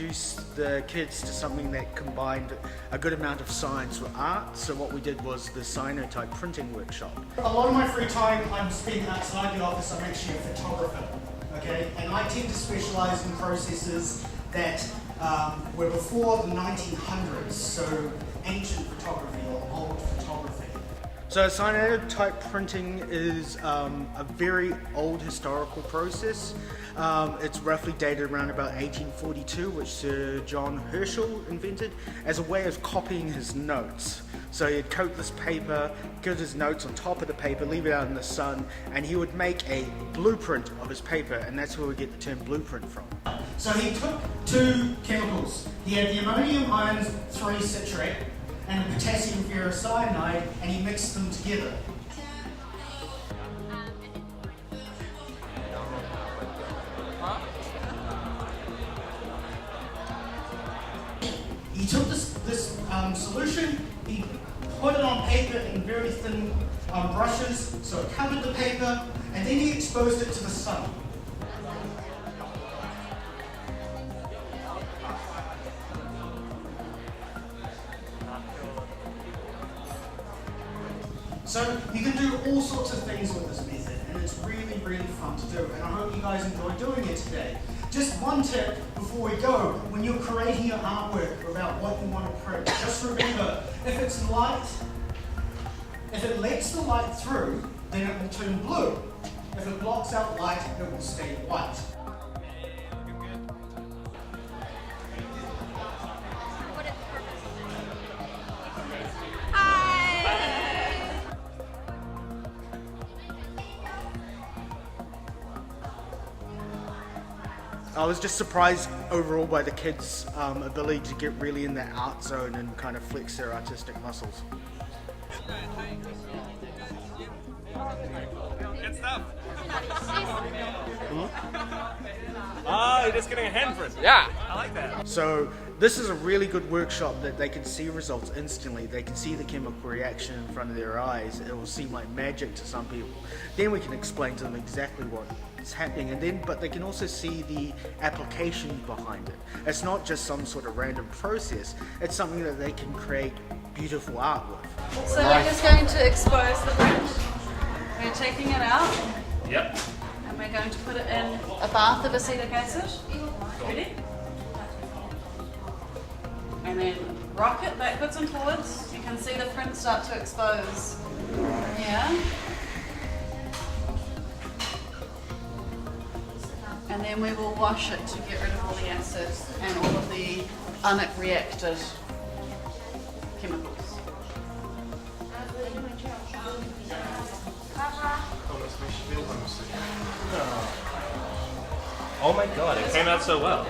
introduce the kids to something that combined a good amount of science with art. So what we did was the cyanotype printing workshop. A lot of my free time I'm spending outside the office. I'm actually a photographer, okay? And I tend to specialize in processes that were before the 1900s, so ancient photography or old photography. So cyanotype printing is a very old historical process. It's roughly dated around about 1842, which Sir John Herschel invented as a way of copying his notes. So he'd coat this paper, put his notes on top of the paper, leave it out in the sun, and he would make a blueprint of his paper, and that's where we get the term blueprint from. So he took two chemicals. He had the ammonium iron 3 citrate and the potassium ferrocyanide, and he mixed them together. He took this solution, he put it on paper in very thin brushes, so it covered the paper, and then he exposed it to the sun. So you can do all sorts of things with this method, and it's really, really fun to do, and I hope you guys enjoy doing it today. Just one tip before we go: when you're creating your artwork about what you want to print, just remember, if it's light, if it lets the light through, then it will turn blue. If it blocks out light, it will stay white. I was just surprised overall by the kids' ability to get really in that art zone and kind of flex their artistic muscles. Good stuff. Oh, you're just getting a handprint. Yeah. I like that. So this is a really good workshop that they can see results instantly. They can see the chemical reaction in front of their eyes. It will seem like magic to some people. Then we can explain to them exactly what is happening, but they can also see the application behind it. It's not just some sort of random process. It's something that they can create beautiful art with. So we're just going to expose the print. We're taking it out. Yep. And we're going to put it in a bath of acetic acid. Ready? And then rock it backwards and forwards. You can see the print start to expose. Yeah. And then we will wash it to get rid of all the acid and all of the unreacted chemicals. Oh my god, it came out so well.